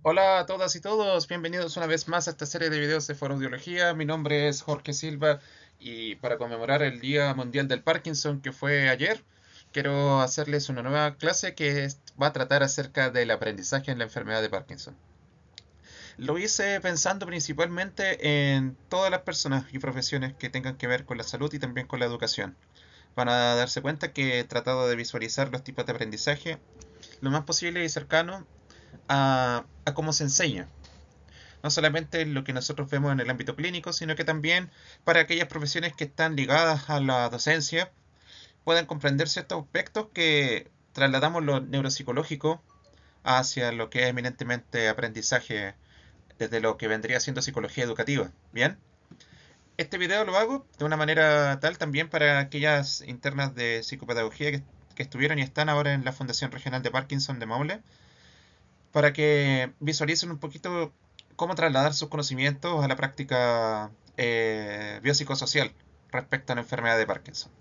Hola a todas y todos, bienvenidos una vez más a esta serie de videos de Fonoaudiología. Mi nombre es Jorge Silva y para conmemorar el Día Mundial del Parkinson que fue ayer, quiero hacerles una nueva clase va a tratar acerca del aprendizaje en la enfermedad de Parkinson. Lo hice pensando principalmente en todas las personas y profesiones que tengan que ver con la salud y también con la educación. Van a darse cuenta que he tratado de visualizar los tipos de aprendizaje lo más posible y cercano a cómo se enseña, no solamente lo que nosotros vemos en el ámbito clínico, sino que también para aquellas profesiones que están ligadas a la docencia puedan comprender ciertos aspectos que trasladamos lo neuropsicológico hacia lo que es eminentemente aprendizaje desde lo que vendría siendo psicología educativa. Bien, este video lo hago de una manera tal también para aquellas internas de psicopedagogía que estuvieron y están ahora en la Fundación Regional de Parkinson de Maule, para que visualicen un poquito cómo trasladar sus conocimientos a la práctica biopsicosocial respecto a la enfermedad de Parkinson.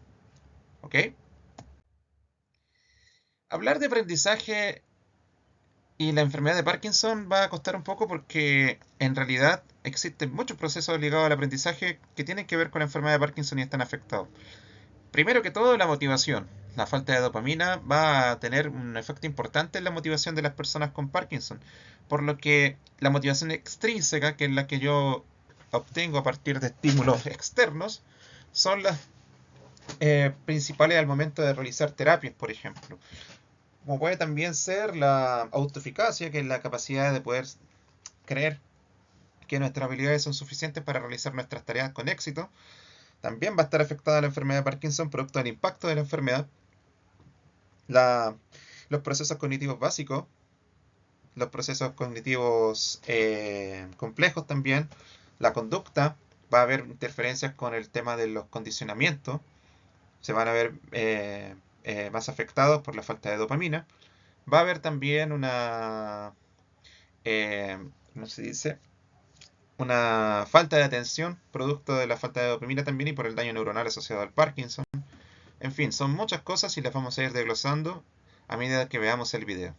¿Ok? Hablar de aprendizaje y la enfermedad de Parkinson va a costar un poco porque en realidad existen muchos procesos ligados al aprendizaje que tienen que ver con la enfermedad de Parkinson y están afectados. Primero que todo, la motivación. La falta de dopamina va a tener un efecto importante en la motivación de las personas con Parkinson, por lo que la motivación extrínseca, que es la que yo obtengo a partir de estímulos externos, son las principales al momento de realizar terapias, por ejemplo. Como puede también ser la autoeficacia, que es la capacidad de poder creer que nuestras habilidades son suficientes para realizar nuestras tareas con éxito. También va a estar afectada la enfermedad de Parkinson producto del impacto de la enfermedad, la, los procesos cognitivos básicos, los procesos cognitivos complejos también, la conducta, va a haber interferencias con el tema de los condicionamientos, se van a ver más afectados por la falta de dopamina. Va a haber también eh, ¿cómo se dice? Una falta de atención, producto de la falta de dopamina también y por el daño neuronal asociado al Parkinson. En fin, son muchas cosas y las vamos a ir desglosando a medida que veamos el video.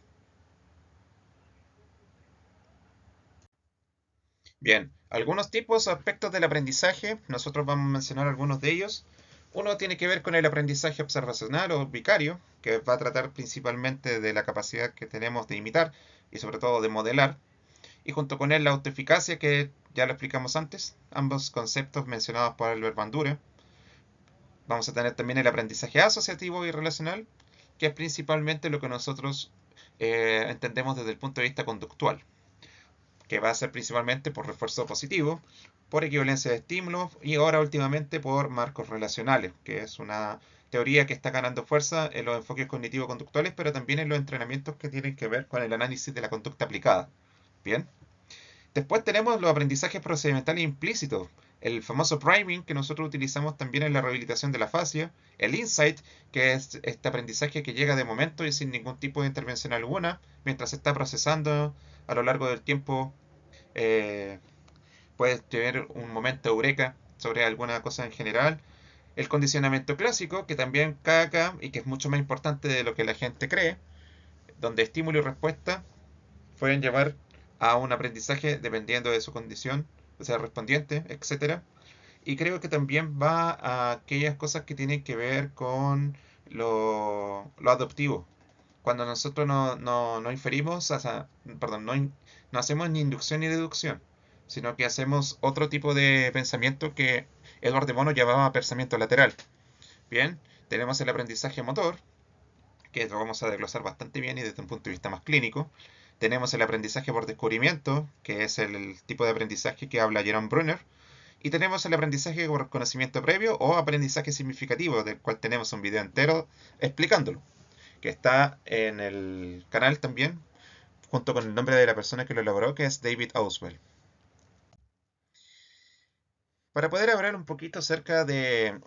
Bien, algunos tipos o aspectos del aprendizaje, nosotros vamos a mencionar algunos de ellos. Uno tiene que ver con el aprendizaje observacional o vicario, que va a tratar principalmente de la capacidad que tenemos de imitar y sobre todo de modelar. Y junto con él la autoeficacia, que ya lo explicamos antes, ambos conceptos mencionados por Albert Bandura. Vamos a tener también el aprendizaje asociativo y relacional, que es principalmente lo que nosotros entendemos desde el punto de vista conductual, que va a ser principalmente por refuerzo positivo, por equivalencia de estímulos y ahora últimamente por marcos relacionales, que es una teoría que está ganando fuerza en los enfoques cognitivo-conductuales, pero también en los entrenamientos que tienen que ver con el análisis de la conducta aplicada. Bien. Después tenemos los aprendizajes procedimentales implícitos, el famoso priming que nosotros utilizamos también en la rehabilitación de la fascia, el insight, que es este aprendizaje que llega de momento y sin ningún tipo de intervención alguna, mientras se está procesando a lo largo del tiempo, eh, puede tener un momento eureka sobre alguna cosa en general. El condicionamiento clásico, que también cae acá y que es mucho más importante de lo que la gente cree, donde estímulo y respuesta pueden llevar a un aprendizaje dependiendo de su condición, o sea, respondiente, etcétera. Y creo que también va a aquellas cosas que tienen que ver con lo adoptivo. Cuando nosotros no inferimos, o sea, perdón, no hacemos ni inducción ni deducción, sino que hacemos otro tipo de pensamiento que Edward de Bono llamaba pensamiento lateral. Bien, tenemos el aprendizaje motor, que lo vamos a desglosar bastante bien y desde un punto de vista más clínico. Tenemos el aprendizaje por descubrimiento, que es el tipo de aprendizaje que habla Jerome Brunner. Y tenemos el aprendizaje por conocimiento previo o aprendizaje significativo, del cual tenemos un video entero explicándolo, que está en el canal también, junto con el nombre de la persona que lo elaboró, que es David Oswell. Para poder hablar un poquito acerca del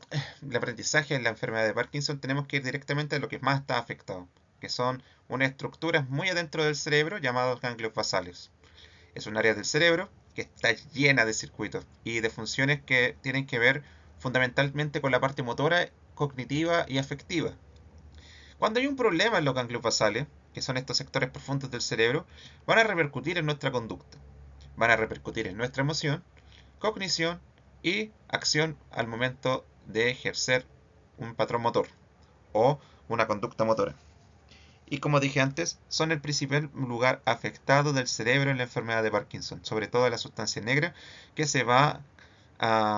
aprendizaje en la enfermedad de Parkinson, tenemos que ir directamente a lo que más está afectado, que son unas estructuras muy adentro del cerebro llamados ganglios basales. Es un área del cerebro que está llena de circuitos y de funciones que tienen que ver fundamentalmente con la parte motora, cognitiva y afectiva. Cuando hay un problema en los ganglios basales, que son estos sectores profundos del cerebro, van a repercutir en nuestra conducta, van a repercutir en nuestra emoción, cognición y acción al momento de ejercer un patrón motor o una conducta motora. Y como dije antes, son el principal lugar afectado del cerebro en la enfermedad de Parkinson, sobre todo la sustancia negra que se va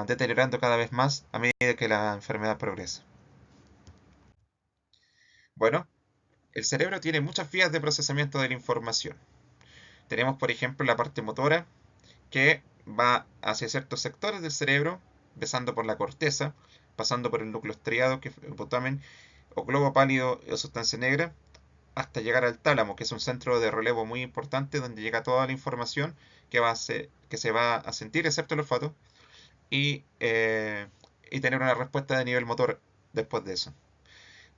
deteriorando cada vez más a medida que la enfermedad progresa. Bueno, el cerebro tiene muchas vías de procesamiento de la información. Tenemos, por ejemplo, la parte motora, que va hacia ciertos sectores del cerebro, empezando por la corteza, pasando por el núcleo estriado, que es el putamen, o globo pálido o sustancia negra, hasta llegar al tálamo, que es un centro de relevo muy importante donde llega toda la información que se va a sentir, excepto el olfato, y, eh, y tener una respuesta de nivel motor después de eso.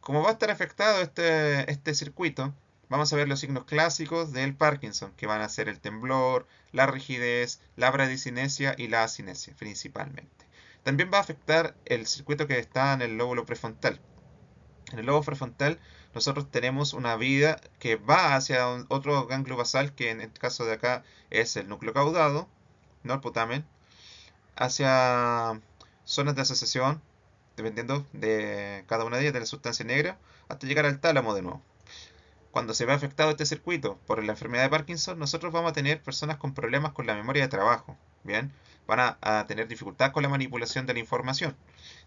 Como va a estar afectado este circuito, vamos a ver los signos clásicos del Parkinson, que van a ser el temblor, la rigidez, la bradicinesia y la acinesia, principalmente. También va a afectar el circuito que está en el lóbulo prefrontal. En el lobo prefrontal nosotros tenemos una vía que va hacia otro ganglio basal, que en el caso de acá es el núcleo caudado, no el putamen, hacia zonas de asociación, dependiendo de cada una de ellas, de la sustancia negra, hasta llegar al tálamo de nuevo. Cuando se ve afectado este circuito por la enfermedad de Parkinson, nosotros vamos a tener personas con problemas con la memoria de trabajo, ¿bien? Van a tener dificultad con la manipulación de la información.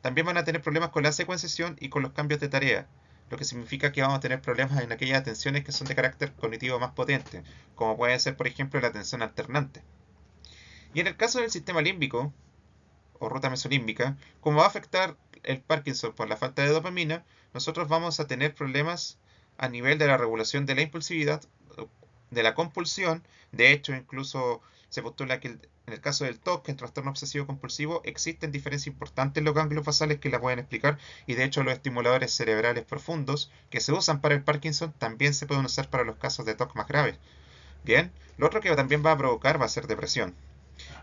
También van a tener problemas con la secuenciación y con los cambios de tarea, lo que significa que vamos a tener problemas en aquellas atenciones que son de carácter cognitivo más potente, como puede ser, por ejemplo, la atención alternante. Y en el caso del sistema límbico, o ruta mesolímbica, como va a afectar el Parkinson por la falta de dopamina, nosotros vamos a tener problemas a nivel de la regulación de la impulsividad, de la compulsión. De hecho, incluso se postula que en el caso del TOC, el trastorno obsesivo compulsivo, existen diferencias importantes en los ganglios basales que la pueden explicar, y de hecho los estimuladores cerebrales profundos que se usan para el Parkinson también se pueden usar para los casos de TOC más graves. Bien, lo otro que también va a provocar va a ser depresión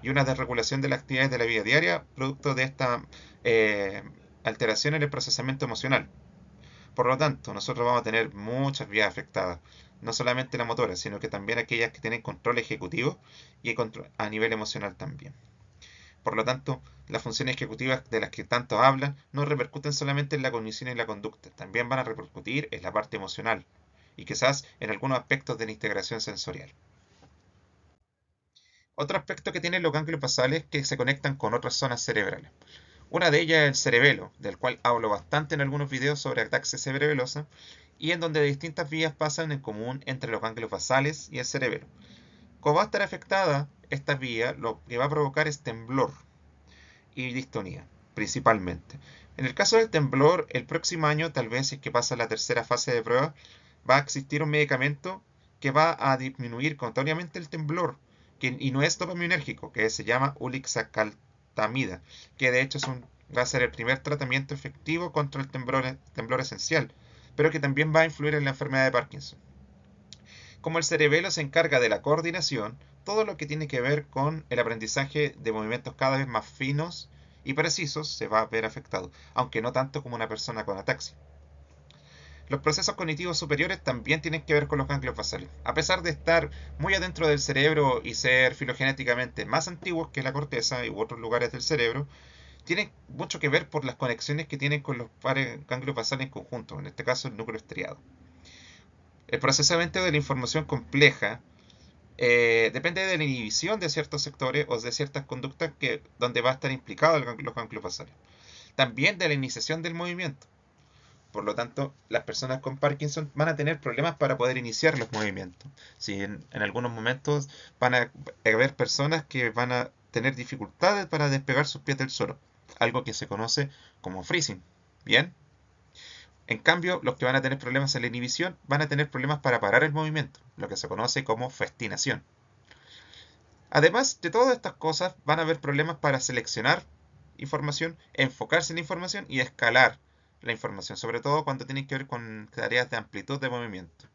y una desregulación de las actividades de la vida diaria producto de esta eh, alteración en el procesamiento emocional. Por lo tanto, nosotros vamos a tener muchas vías afectadas, no solamente la motora, sino que también aquellas que tienen control ejecutivo y control a nivel emocional también. Por lo tanto, las funciones ejecutivas de las que tanto hablan no repercuten solamente en la cognición y la conducta, también van a repercutir en la parte emocional y quizás en algunos aspectos de la integración sensorial. Otro aspecto que tienen los ganglios basales es que se conectan con otras zonas cerebrales. Una de ellas es el cerebelo, del cual hablo bastante en algunos videos sobre ataxia cerebelosa, y en donde distintas vías pasan en común entre los ganglios basales y el cerebelo. Como va a estar afectada esta vía, lo que va a provocar es temblor y distonía, principalmente. En el caso del temblor, el próximo año, tal vez si es que pasa la tercera fase de prueba, va a existir un medicamento que va a disminuir notoriamente el temblor, y no es dopaminérgico, que se llama ulixacaltamida, que de hecho va a ser el primer tratamiento efectivo contra el temblor esencial, pero que también va a influir en la enfermedad de Parkinson. Como el cerebelo se encarga de la coordinación, todo lo que tiene que ver con el aprendizaje de movimientos cada vez más finos y precisos se va a ver afectado, aunque no tanto como una persona con ataxia. Los procesos cognitivos superiores también tienen que ver con los ganglios basales. A pesar de estar muy adentro del cerebro y ser filogenéticamente más antiguos que la corteza u otros lugares del cerebro, tienen mucho que ver por las conexiones que tienen con los pares ganglios basales en conjunto, en este caso el núcleo estriado. El procesamiento de la información compleja depende de la inhibición de ciertos sectores o de ciertas conductas donde va a estar implicado los ganglios basales. También de la iniciación del movimiento. Por lo tanto, las personas con Parkinson van a tener problemas para poder iniciar los movimientos. Si en algunos momentos van a haber personas que van a tener dificultades para despegar sus pies del suelo, algo que se conoce como freezing. Bien. En cambio, los que van a tener problemas en la inhibición van a tener problemas para parar el movimiento, lo que se conoce como festinación. Además de todas estas cosas, van a haber problemas para seleccionar información, enfocarse en la información y escalar la información, sobre todo cuando tienen que ver con tareas de amplitud de movimiento,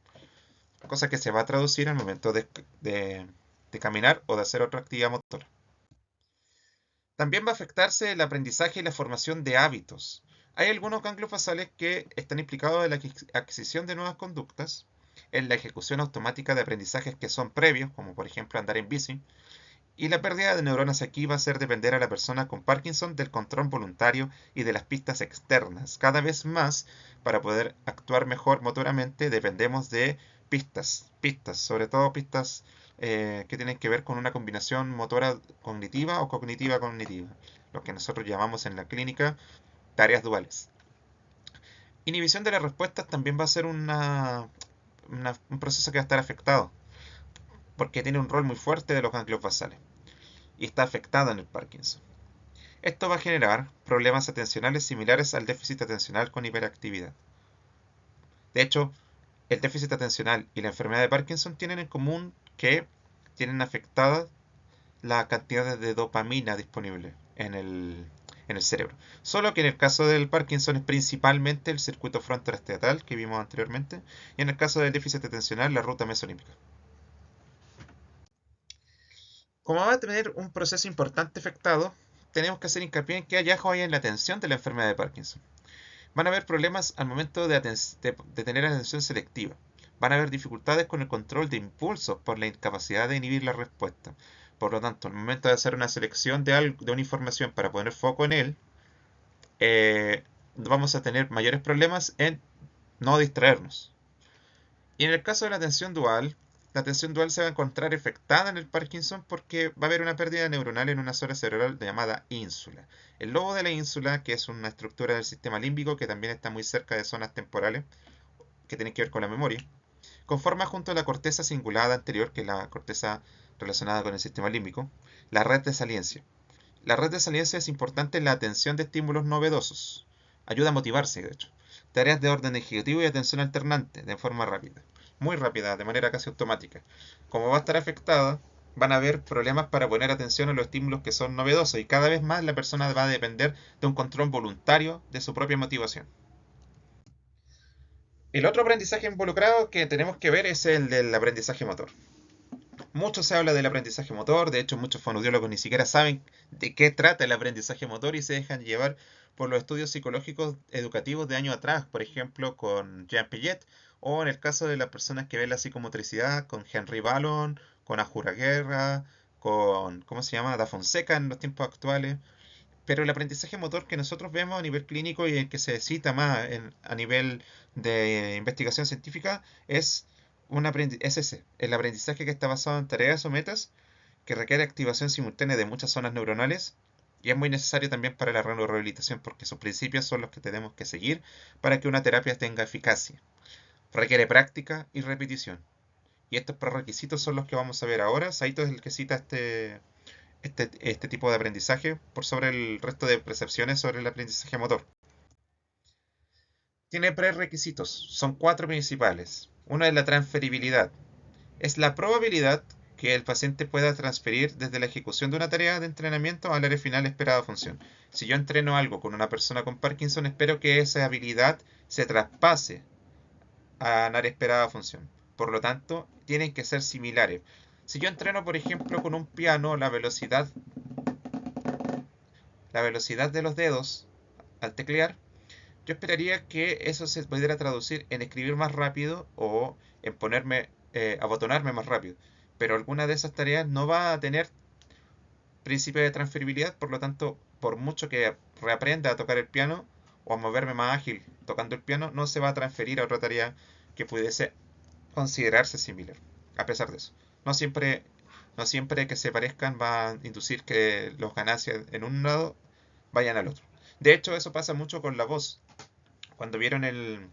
cosa que se va a traducir al momento de caminar o de hacer otra actividad motora. También va a afectarse el aprendizaje y la formación de hábitos. Hay algunos ganglios basales que están implicados en la adquisición de nuevas conductas es la ejecución automática de aprendizajes que son previos, como por ejemplo andar en bici, y la pérdida de neuronas aquí va a ser depender a la persona con Parkinson del control voluntario y de las pistas externas. Cada vez más, para poder actuar mejor motoramente, dependemos de pistas, sobre todo pistas que tienen que ver con una combinación motora cognitiva o cognitiva-cognitiva, lo que nosotros llamamos en la clínica tareas duales. Inhibición de las respuestas también va a ser un proceso que va a estar afectado, porque tiene un rol muy fuerte de los ganglios basales y está afectado en el Parkinson. Esto va a generar problemas atencionales similares al déficit atencional con hiperactividad. De hecho, el déficit atencional y la enfermedad de Parkinson tienen en común que tienen afectada la cantidad de dopamina disponible en el cerebro. Solo que en el caso del Parkinson es principalmente el circuito frontoesteatal que vimos anteriormente, y en el caso del déficit atencional la ruta mesolímbica. Como va a tener un proceso importante afectado, tenemos que hacer hincapié en que hallazgos hay en la atención de la enfermedad de Parkinson. Van a haber problemas al momento de tener atención selectiva. Van a haber dificultades con el control de impulsos por la incapacidad de inhibir la respuesta. Por lo tanto, al momento de hacer una selección de una información para poner foco en él, vamos a tener mayores problemas en no distraernos. Y en el caso de la atención dual se va a encontrar afectada en el Parkinson porque va a haber una pérdida neuronal en una zona cerebral llamada ínsula. El lobo de la ínsula, que es una estructura del sistema límbico que también está muy cerca de zonas temporales que tienen que ver con la memoria, conforma junto a la corteza cingulada anterior, que es la corteza relacionada con el sistema límbico, la red de saliencia. La red de saliencia es importante en la atención de estímulos novedosos. Ayuda a motivarse, de hecho. Tareas de orden ejecutivo y atención alternante, de forma rápida. Muy rápida, de manera casi automática. Como va a estar afectada, van a haber problemas para poner atención a los estímulos que son novedosos y cada vez más la persona va a depender de un control voluntario de su propia motivación. El otro aprendizaje involucrado que tenemos que ver es el del aprendizaje motor. Mucho se habla del aprendizaje motor, de hecho muchos fonoaudiólogos ni siquiera saben de qué trata el aprendizaje motor y se dejan llevar por los estudios psicológicos educativos de años atrás, por ejemplo con Jean Piaget, o en el caso de las personas que ven la psicomotricidad con Henry Ballon, con Ahura Guerra, con, ¿cómo se llama?, Da Fonseca en los tiempos actuales. Pero el aprendizaje motor que nosotros vemos a nivel clínico y el que se cita más a nivel de investigación científica es ese, el aprendizaje que está basado en tareas o metas que requiere activación simultánea de muchas zonas neuronales y es muy necesario también para la rehabilitación porque sus principios son los que tenemos que seguir para que una terapia tenga eficacia. Requiere práctica y repetición. Y estos prerequisitos son los que vamos a ver ahora. Saito es el que cita este tipo de aprendizaje por sobre el resto de percepciones sobre el aprendizaje motor. Tiene prerequisitos, son cuatro principales. Uno es la transferibilidad. Es la probabilidad que el paciente pueda transferir desde la ejecución de una tarea de entrenamiento al área final esperada función. Si yo entreno algo con una persona con Parkinson, espero que esa habilidad se traspase a un área esperada función. Por lo tanto, tienen que ser similares. Si yo entreno, por ejemplo, con un piano, la velocidad de los dedos al teclear, yo esperaría que eso se pudiera traducir en escribir más rápido o en abotonarme más rápido. Pero alguna de esas tareas no va a tener principio de transferibilidad, por lo tanto, por mucho que reaprenda a tocar el piano o a moverme más ágil tocando el piano, no se va a transferir a otra tarea que pudiese considerarse similar. A pesar de eso, no siempre, no siempre que se parezcan va a inducir que los ganancias en un lado vayan al otro. De hecho, eso pasa mucho con la voz. Cuando vieron el,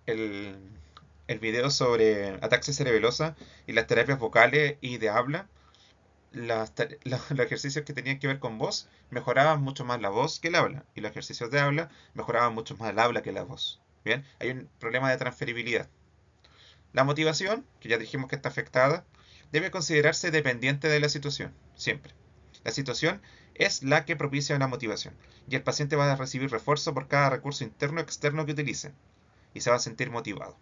el video sobre ataxia cerebelosa y las terapias vocales y de habla, los ejercicios que tenían que ver con voz mejoraban mucho más la voz que el habla, y los ejercicios de habla mejoraban mucho más el habla que la voz. Bien, hay un problema de transferibilidad. La motivación, que ya dijimos que está afectada, debe considerarse dependiente de la situación, siempre. La situación es la que propicia la motivación, y el paciente va a recibir refuerzo por cada recurso interno o externo que utilice, y se va a sentir motivado.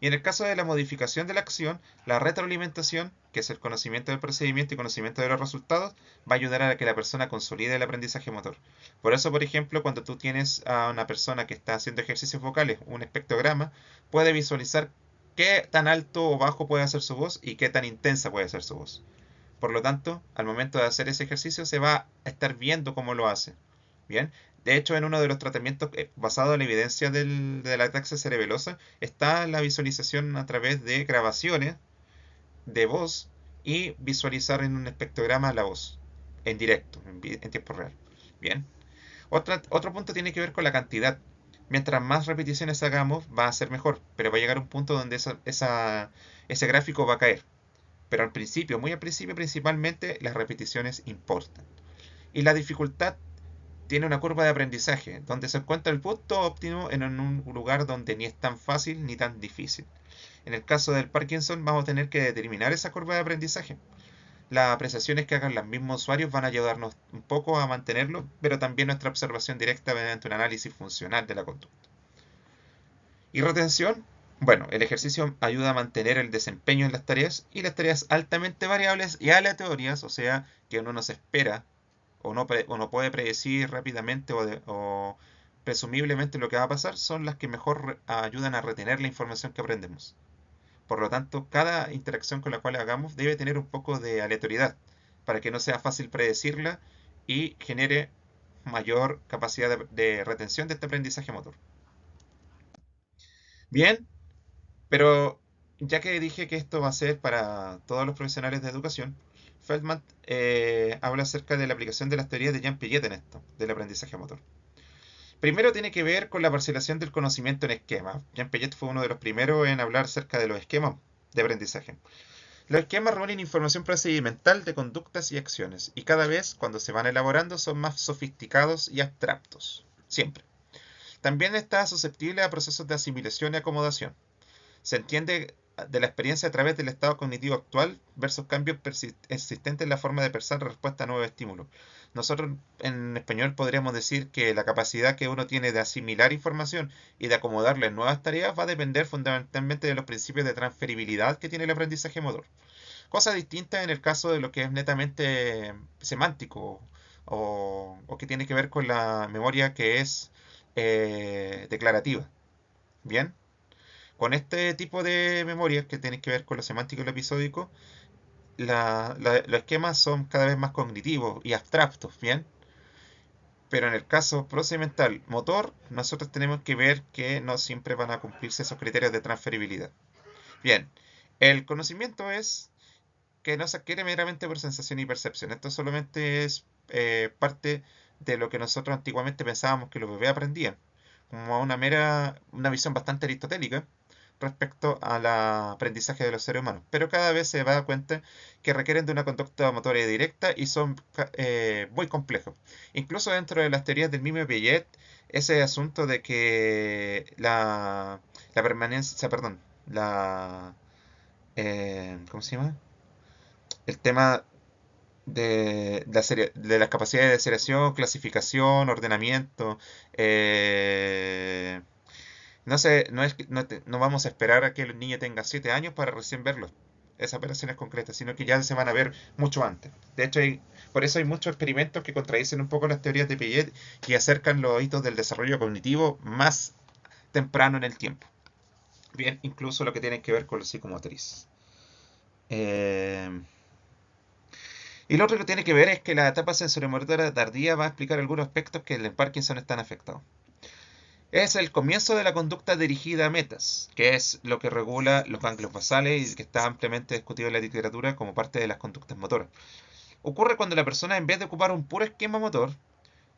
Y en el caso de la modificación de la acción, la retroalimentación, que es el conocimiento del procedimiento y conocimiento de los resultados, va a ayudar a que la persona consolide el aprendizaje motor. Por eso, por ejemplo, cuando tú tienes a una persona que está haciendo ejercicios vocales, un espectrograma, puede visualizar qué tan alto o bajo puede hacer su voz y qué tan intensa puede ser su voz. Por lo tanto, al momento de hacer ese ejercicio se va a estar viendo cómo lo hace. Bien, de hecho, en uno de los tratamientos basado en la evidencia de la ataxia cerebelosa está la visualización a través de grabaciones de voz y visualizar en un espectrograma la voz en directo, en tiempo real. Bien, otro punto tiene que ver con la cantidad. Mientras más repeticiones hagamos, va a ser mejor, pero va a llegar un punto donde ese gráfico va a caer. Pero al principio, muy al principio, principalmente las repeticiones importan. Y la dificultad tiene una curva de aprendizaje, donde se encuentra el punto óptimo en un lugar donde ni es tan fácil ni tan difícil. En el caso del Parkinson vamos a tener que determinar esa curva de aprendizaje. Las apreciaciones que hagan los mismos usuarios van a ayudarnos un poco a mantenerlo, pero también nuestra observación directa mediante un análisis funcional de la conducta. ¿Y retención? Bueno, el ejercicio ayuda a mantener el desempeño en las tareas y las tareas altamente variables y aleatorias, o sea, que uno no se espera o no puede predecir rápidamente o presumiblemente lo que va a pasar, son las que mejor ayudan a retener la información que aprendemos. Por lo tanto, cada interacción con la cual hagamos debe tener un poco de aleatoriedad para que no sea fácil predecirla y genere mayor capacidad de retención de este aprendizaje motor. Bien, pero ya que dije que esto va a ser para todos los profesionales de educación, Feldman habla acerca de la aplicación de las teorías de Jean Piaget en esto, del aprendizaje motor. Primero tiene que ver con la parcelación del conocimiento en esquemas. Jean Piaget fue uno de los primeros en hablar acerca de los esquemas de aprendizaje. Los esquemas reúnen información procedimental de conductas y acciones, y cada vez, cuando se van elaborando, son más sofisticados y abstractos. Siempre. También está susceptible a procesos de asimilación y acomodación. Se entiende de la experiencia a través del estado cognitivo actual versus cambios existentes en la forma de pensar en respuesta a nuevos estímulos. Nosotros en español podríamos decir que la capacidad que uno tiene de asimilar información y de acomodarla en nuevas tareas va a depender fundamentalmente de los principios de transferibilidad que tiene el aprendizaje motor. Cosa distinta en el caso de lo que es netamente semántico o que tiene que ver con la memoria que es declarativa. Bien. Con este tipo de memorias que tienen que ver con lo semántico y lo episódico, los esquemas son cada vez más cognitivos y abstractos, ¿bien? Pero en el caso procedimental motor, nosotros tenemos que ver que no siempre van a cumplirse esos criterios de transferibilidad. Bien, el conocimiento es que no se adquiere meramente por sensación y percepción. Esto solamente es parte de lo que nosotros antiguamente pensábamos que los bebés aprendían, como una visión bastante aristotélica respecto al aprendizaje de los seres humanos. Pero cada vez se da cuenta que requieren de una conducta motora directa y son muy complejos. Incluso dentro de las teorías del mismo Piaget, ese asunto de que la permanencia, perdón, ¿cómo se llama? El tema de las capacidades de seriación, clasificación, ordenamiento, no sé, no es no vamos a esperar a que el niño tenga 7 años para recién verlos, esas operaciones concretas, sino que ya se van a ver mucho antes. De hecho, por eso hay muchos experimentos que contradicen un poco las teorías de Piaget y acercan los hitos del desarrollo cognitivo más temprano en el tiempo. Bien, incluso lo que tiene que ver con lo psicomotriz. Eh, y lo otro que tiene que ver es que la etapa sensorimotora tardía va a explicar algunos aspectos que en el Parkinson están afectados. Es el comienzo de la conducta dirigida a metas, que es lo que regula los ganglios basales y que está ampliamente discutido en la literatura como parte de las conductas motoras. Ocurre cuando la persona, en vez de ocupar un puro esquema motor,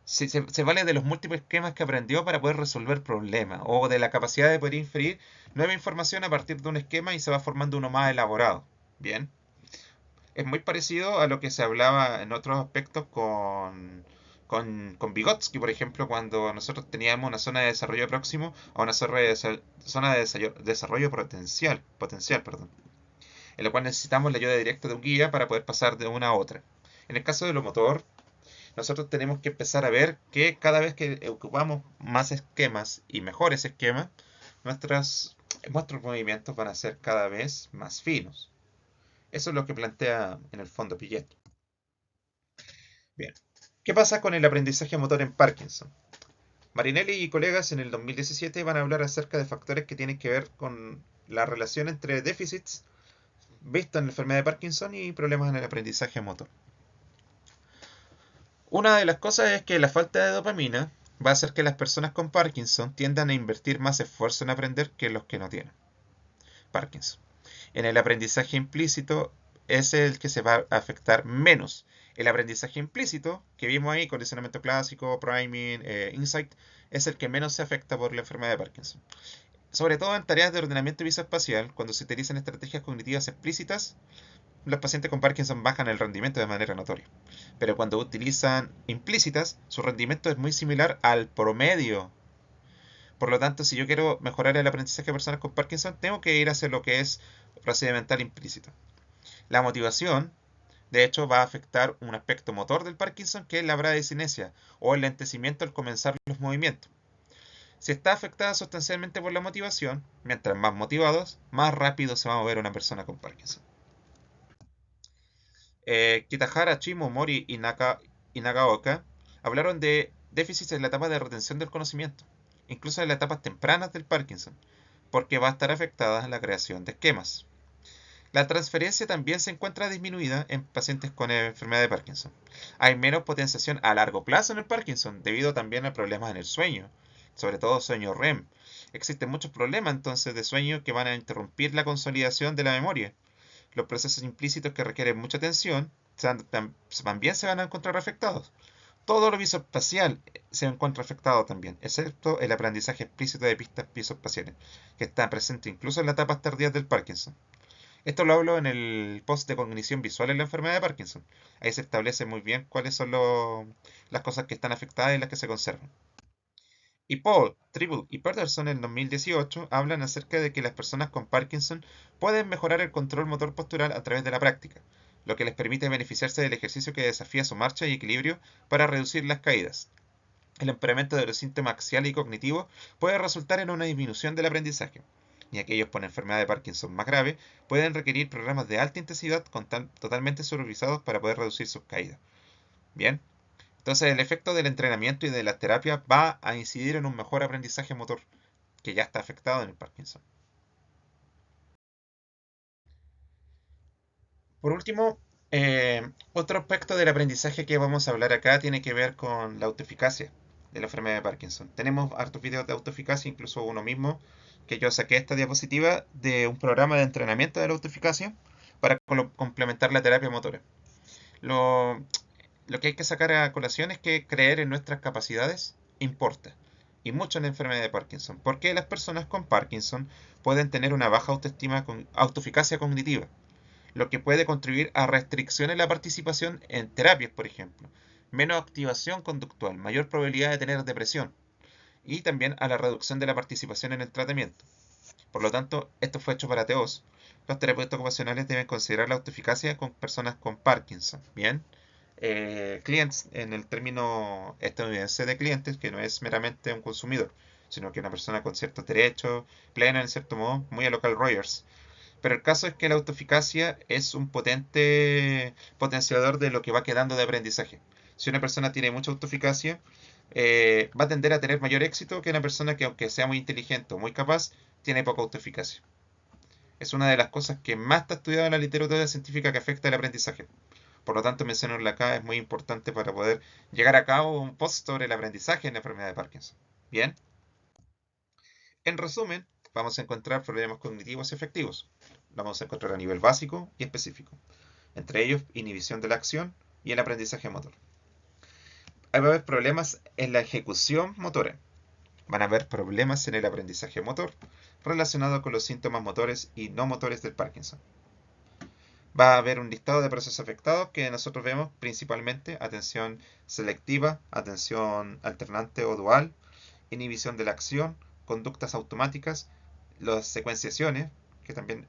se vale de los múltiples esquemas que aprendió para poder resolver problemas, o de la capacidad de poder inferir nueva información a partir de un esquema y se va formando uno más elaborado. Bien. Es muy parecido a lo que se hablaba en otros aspectos con Vygotsky, por ejemplo, cuando nosotros teníamos una zona de desarrollo próximo a una zona de desarrollo potencial, perdón, en lo cual necesitamos la ayuda directa de un guía para poder pasar de una a otra. En el caso de lo motor, nosotros tenemos que empezar a ver que cada vez que ocupamos más esquemas y mejores esquemas, nuestros movimientos van a ser cada vez más finos. Eso es lo que plantea en el fondo Piaget. Bien, ¿qué pasa con el aprendizaje motor en Parkinson? Marinelli y colegas en el 2017 van a hablar acerca de factores que tienen que ver con la relación entre déficits visto en la enfermedad de Parkinson y problemas en el aprendizaje motor. Una de las cosas es que la falta de dopamina va a hacer que las personas con Parkinson tiendan a invertir más esfuerzo en aprender que los que no tienen Parkinson. En el aprendizaje implícito es el que se va a afectar menos. El aprendizaje implícito que vimos ahí, condicionamiento clásico, priming, insight, es el que menos se afecta por la enfermedad de Parkinson. Sobre todo en tareas de ordenamiento visoespacial, cuando se utilizan estrategias cognitivas explícitas, los pacientes con Parkinson bajan el rendimiento de manera notoria. Pero cuando utilizan implícitas, su rendimiento es muy similar al promedio. Por lo tanto, si yo quiero mejorar el aprendizaje de personas con Parkinson, tengo que ir hacia lo que es procedimental implícito. La motivación, de hecho, va a afectar un aspecto motor del Parkinson, que es la bradicinesia, o el lentecimiento al comenzar los movimientos. Si está afectada sustancialmente por la motivación, mientras más motivados, más rápido se va a mover una persona con Parkinson. Kitahara, Chimo, Mori y Nagaoka hablaron de déficits en la etapa de retención del conocimiento, incluso en las etapas tempranas del Parkinson, porque va a estar afectada la creación de esquemas. La transferencia también se encuentra disminuida en pacientes con enfermedad de Parkinson. Hay menos potenciación a largo plazo en el Parkinson, debido también a problemas en el sueño, sobre todo sueño REM. Existen muchos problemas entonces de sueño que van a interrumpir la consolidación de la memoria. Los procesos implícitos que requieren mucha atención también se van a encontrar afectados. Todo lo visoespacial se encuentra afectado también, excepto el aprendizaje explícito de pistas visoespaciales, que está presente incluso en las etapas tardías del Parkinson. Esto lo hablo en el post de cognición visual en la enfermedad de Parkinson. Ahí se establece muy bien cuáles son las cosas que están afectadas y las que se conservan. Y Paul, Tribble y Peterson en 2018 hablan acerca de que las personas con Parkinson pueden mejorar el control motor postural a través de la práctica, lo que les permite beneficiarse del ejercicio que desafía su marcha y equilibrio para reducir las caídas. El empeoramiento de los síntomas axiales y cognitivos puede resultar en una disminución del aprendizaje, y aquellos con enfermedad de Parkinson más grave pueden requerir programas de alta intensidad totalmente supervisados para poder reducir sus caídas. Bien, entonces el efecto del entrenamiento y de la terapia va a incidir en un mejor aprendizaje motor, que ya está afectado en el Parkinson. Por último, otro aspecto del aprendizaje que vamos a hablar acá tiene que ver con la autoeficacia de la enfermedad de Parkinson. Tenemos hartos videos de autoeficacia, incluso uno mismo, que yo saqué esta diapositiva de un programa de entrenamiento de la autoeficacia para complementar la terapia motora. Lo, lo que hay que sacar a colación es que creer en nuestras capacidades importa, y mucho en la enfermedad de Parkinson, porque las personas con Parkinson pueden tener una baja autoestima con autoeficacia cognitiva, lo que puede contribuir a restricciones en la participación en terapias, por ejemplo, menos activación conductual, mayor probabilidad de tener depresión, y también a la reducción de la participación en el tratamiento. Por lo tanto, esto fue hecho para TOS. Los terapeutas ocupacionales deben considerar la autoeficacia con personas con Parkinson. Bien, clientes en el término estadounidense de clientes, que no es meramente un consumidor, sino que una persona con ciertos derechos, plena en cierto modo, muy a local Rogers. Pero el caso es que la autoeficacia es un potente potenciador de lo que va quedando de aprendizaje. Si una persona tiene mucha autoeficacia, va a tender a tener mayor éxito que una persona que, aunque sea muy inteligente o muy capaz, tiene poca autoeficacia. Es una de las cosas que más está estudiada en la literatura científica que afecta el aprendizaje. Por lo tanto, mencionarla acá es muy importante para poder llegar a cabo un post sobre el aprendizaje en la enfermedad de Parkinson. Bien, en resumen, vamos a encontrar problemas cognitivos efectivos. Lo vamos a encontrar a nivel básico y específico. Entre ellos, inhibición de la acción y el aprendizaje motor. Va a haber problemas en la ejecución motora. Van a haber problemas en el aprendizaje motor relacionado con los síntomas motores y no motores del Parkinson. Va a haber un listado de procesos afectados que nosotros vemos principalmente atención selectiva, atención alternante o dual, inhibición de la acción, conductas automáticas, las secuenciaciones, que también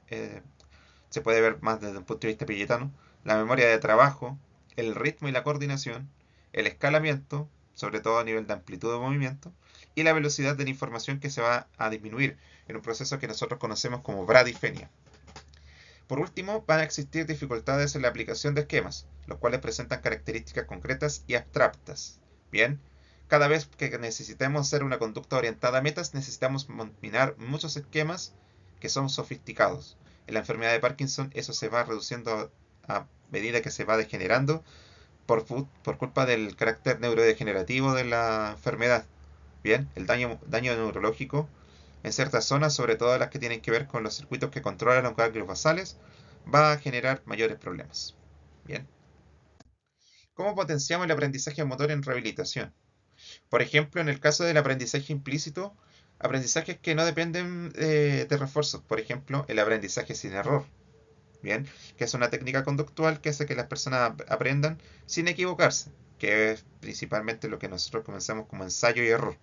se puede ver más desde un punto de vista pilletano, la memoria de trabajo, el ritmo y la coordinación, el escalamiento, sobre todo a nivel de amplitud de movimiento, y la velocidad de la información que se va a disminuir en un proceso que nosotros conocemos como bradifenia. Por último, van a existir dificultades en la aplicación de esquemas, los cuales presentan características concretas y abstractas. Bien, cada vez que necesitemos hacer una conducta orientada a metas, necesitamos combinar muchos esquemas que son sofisticados. En la enfermedad de Parkinson eso se va reduciendo a medida que se va degenerando por culpa del carácter neurodegenerativo de la enfermedad. Bien, el daño neurológico en ciertas zonas, sobre todo las que tienen que ver con los circuitos que controlan los ganglios basales, va a generar mayores problemas. Bien, ¿cómo potenciamos el aprendizaje motor en rehabilitación? Por ejemplo, en el caso del aprendizaje implícito, aprendizajes que no dependen de refuerzos. Por ejemplo, el aprendizaje sin error. Bien, que es una técnica conductual que hace que las personas aprendan sin equivocarse, que es principalmente lo que nosotros comenzamos como ensayo y error.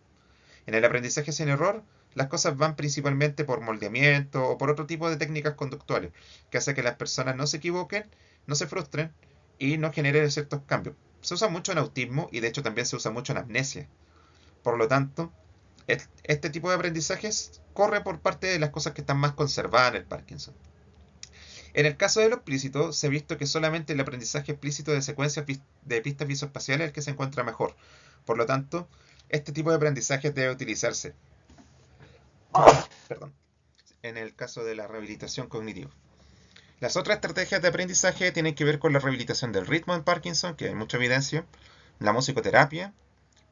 En el aprendizaje sin error, las cosas van principalmente por moldeamiento o por otro tipo de técnicas conductuales, que hace que las personas no se equivoquen, no se frustren y no generen ciertos cambios. Se usa mucho en autismo y de hecho también se usa mucho en amnesia. Por lo tanto, este tipo de aprendizajes corre por parte de las cosas que están más conservadas en el Parkinson. En el caso de lo explícito, se ha visto que solamente el aprendizaje explícito de secuencias de pistas visoespaciales es el que se encuentra mejor. Por lo tanto, este tipo de aprendizaje debe utilizarse, perdón, en el caso de la rehabilitación cognitiva. Las otras estrategias de aprendizaje tienen que ver con la rehabilitación del ritmo en Parkinson, que hay mucha evidencia, la musicoterapia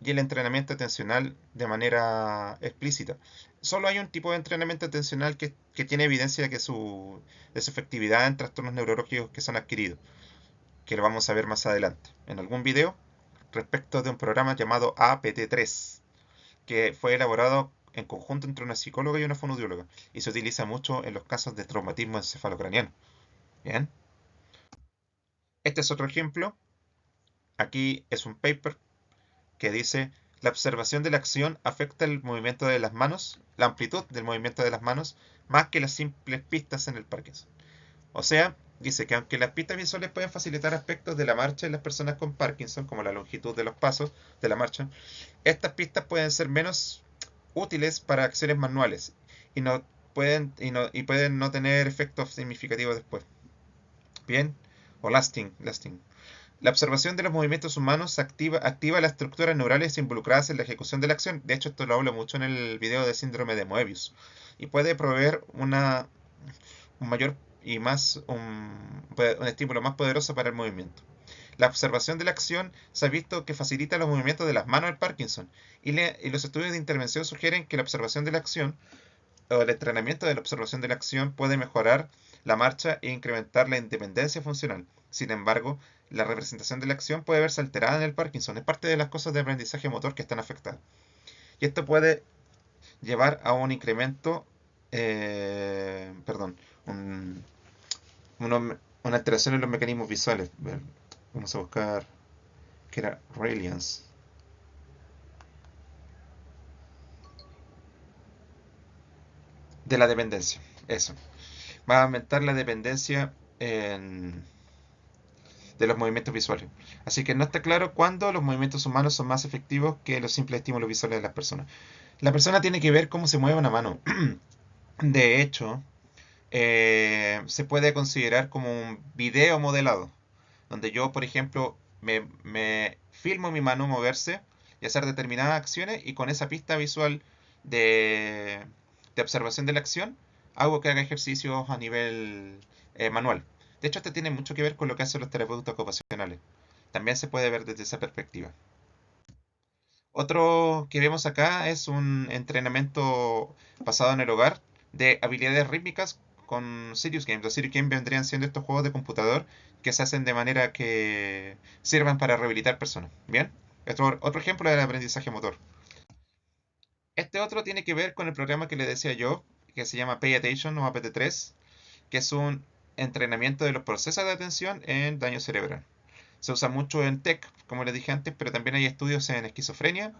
y el entrenamiento atencional de manera explícita. Solo hay un tipo de entrenamiento atencional que tiene evidencia de su efectividad en trastornos neurológicos que son adquiridos, que lo vamos a ver más adelante en algún video, respecto de un programa llamado APT3, que fue elaborado en conjunto entre una psicóloga y una fonoaudióloga, y se utiliza mucho en los casos de traumatismo encefalocraniano. Bien, este es otro ejemplo. Aquí es un paper que dice: la observación de la acción afecta el movimiento de las manos, la amplitud del movimiento de las manos, más que las simples pistas en el Parkinson. O sea, dice que aunque las pistas visuales pueden facilitar aspectos de la marcha en las personas con Parkinson, como la longitud de los pasos de la marcha, estas pistas pueden ser menos útiles para acciones manuales y pueden no tener efectos significativos después. Bien, o lasting. La observación de los movimientos humanos activa las estructuras neurales involucradas en la ejecución de la acción. De hecho, esto lo hablo mucho en el video de síndrome de Moebius. Y puede proveer un mayor y un estímulo más poderoso para el movimiento. La observación de la acción se ha visto que facilita los movimientos de las manos del Parkinson. Y los estudios de intervención sugieren que la observación de la acción o el entrenamiento de la observación de la acción puede mejorar la marcha e incrementar la independencia funcional. Sin embargo, la representación de la acción puede verse alterada en el Parkinson. Es parte de las cosas de aprendizaje motor que están afectadas. Y esto puede llevar a un incremento, perdón, un- una alteración en los mecanismos visuales. Vamos a buscar que era Reliance. De la dependencia. Eso. Va a aumentar la dependencia de los movimientos visuales. Así que no está claro cuándo los movimientos humanos son más efectivos que los simples estímulos visuales de las personas. La persona tiene que ver cómo se mueve una mano. De hecho, se puede considerar como un video modelado, donde yo, por ejemplo, me filmo mi mano moverse y hacer determinadas acciones y con esa pista visual de, de observación de la acción, hago que haga ejercicios a nivel manual. De hecho, esto tiene mucho que ver con lo que hacen los terapeutas ocupacionales. También se puede ver desde esa perspectiva. Otro que vemos acá es un entrenamiento basado en el hogar de habilidades rítmicas con Serious Games. Los Serious Games vendrían siendo estos juegos de computador que se hacen de manera que sirvan para rehabilitar personas. Bien, otro ejemplo del aprendizaje motor. Este otro tiene que ver con el programa que le decía yo, que se llama Pay Attention o APT3, que es un entrenamiento de los procesos de atención en daño cerebral. Se usa mucho en TEC, como les dije antes, pero también hay estudios en esquizofrenia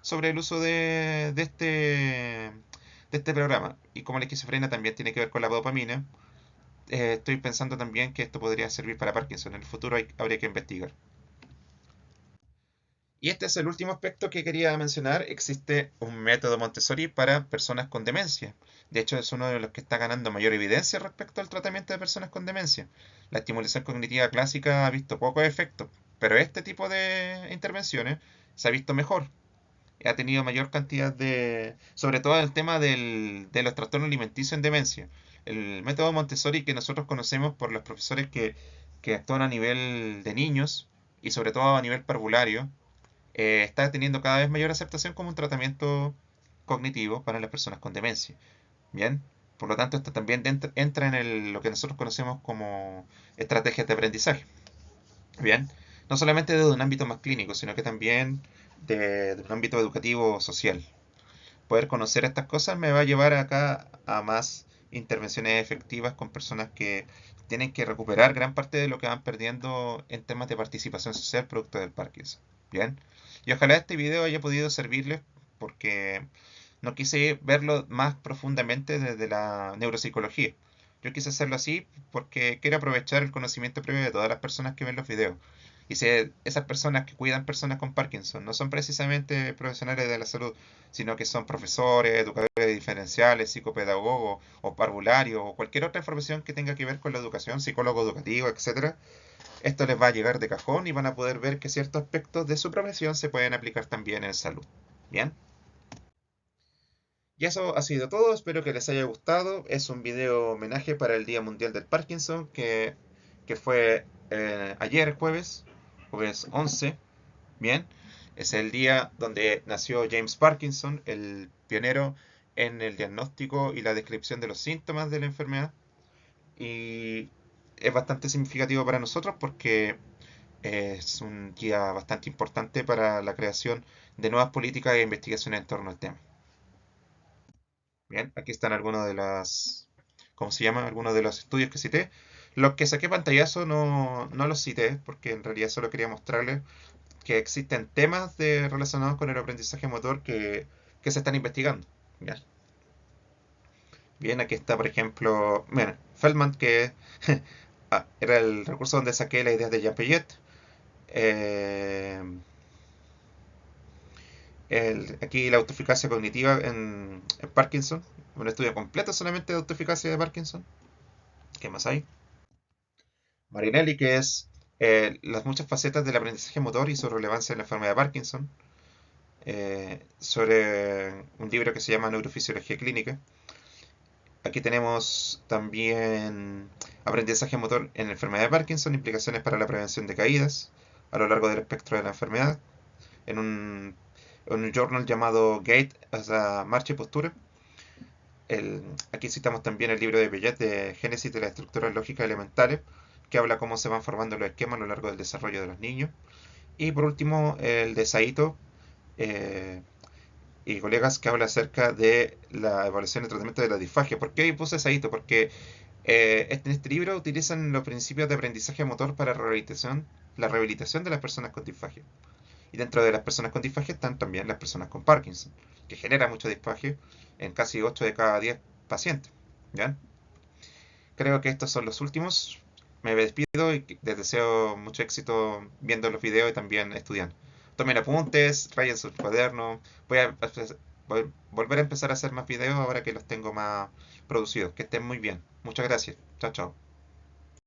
sobre el uso de este programa. Y como la esquizofrenia también tiene que ver con la dopamina, estoy pensando también que esto podría servir para Parkinson. En el futuro habría que investigar. Y este es el último aspecto que quería mencionar. Existe un método Montessori para personas con demencia. De hecho, es uno de los que está ganando mayor evidencia respecto al tratamiento de personas con demencia. La estimulación cognitiva clásica ha visto pocos efectos, pero este tipo de intervenciones se ha visto mejor. ha tenido mayor cantidad sobre todo el tema de los trastornos alimenticios en demencia. El método Montessori que nosotros conocemos por los profesores que actúan a nivel de niños y sobre todo a nivel parvulario, está teniendo cada vez mayor aceptación como un tratamiento cognitivo para las personas con demencia. Bien, por lo tanto, esto también entra en lo que nosotros conocemos como estrategias de aprendizaje. Bien, no solamente desde un ámbito más clínico, sino que también de un ámbito educativo social. Poder conocer estas cosas me va a llevar acá a más intervenciones efectivas con personas que tienen que recuperar gran parte de lo que van perdiendo en temas de participación social producto del Parkinson. Bien, y ojalá este video haya podido servirles porque no quise verlo más profundamente desde la neuropsicología. Yo quise hacerlo así porque quiero aprovechar el conocimiento previo de todas las personas que ven los videos. Y si esas personas que cuidan personas con Parkinson no son precisamente profesionales de la salud, sino que son profesores, educadores diferenciales, psicopedagogos o parvularios o cualquier otra información que tenga que ver con la educación, psicólogo educativo, etcétera, esto les va a llegar de cajón y van a poder ver que ciertos aspectos de su profesión se pueden aplicar también en salud. ¿Bien? Y eso ha sido todo, espero que les haya gustado. Es un video homenaje para el Día Mundial del Parkinson, que fue ayer jueves 11. Bien, es el día donde nació James Parkinson, el pionero en el diagnóstico y la descripción de los síntomas de la enfermedad. Y es bastante significativo para nosotros porque es un día bastante importante para la creación de nuevas políticas e investigaciones en torno al tema. Bien, aquí están algunos de las, ¿cómo se llama? Algunos de los estudios que cité. Los que saqué pantallazo no los cité porque en realidad solo quería mostrarles que existen temas relacionados con el aprendizaje motor que se están investigando. Bien, bien, aquí está, por ejemplo, bueno, Feldman, que era el recurso donde saqué la idea de Jean Piaget. Eh, aquí la autoeficacia cognitiva en Parkinson, un estudio completo solamente de autoeficacia de Parkinson. ¿Qué más hay? Marinelli, que es las muchas facetas del aprendizaje motor y su relevancia en la enfermedad de Parkinson, sobre un libro que se llama Neurofisiología Clínica. Aquí tenemos también aprendizaje motor en la enfermedad de Parkinson, implicaciones para la prevención de caídas a lo largo del espectro de la enfermedad, en un journal llamado Gait as a Marcha y Postura. Aquí citamos también el libro de Piaget de Génesis de las estructuras lógicas elementales, que habla cómo se van formando los esquemas a lo largo del desarrollo de los niños. Y por último, el de Saito eh, y colegas, que habla acerca de la evaluación y tratamiento de la disfagia. ¿Por qué puse Saito? Porque en este libro utilizan los principios de aprendizaje motor para la rehabilitación de las personas con disfagia. Y dentro de las personas con disfagia están también las personas con Parkinson, que genera mucho disfagia en casi 8 de cada 10 pacientes. ¿Ya? Creo que estos son los últimos. Me despido y les deseo mucho éxito viendo los videos y también estudiando. Tomen apuntes, rayen sus cuadernos. Volver a empezar a hacer más videos ahora que los tengo más producidos. Que estén muy bien. Muchas gracias. Chao, chao.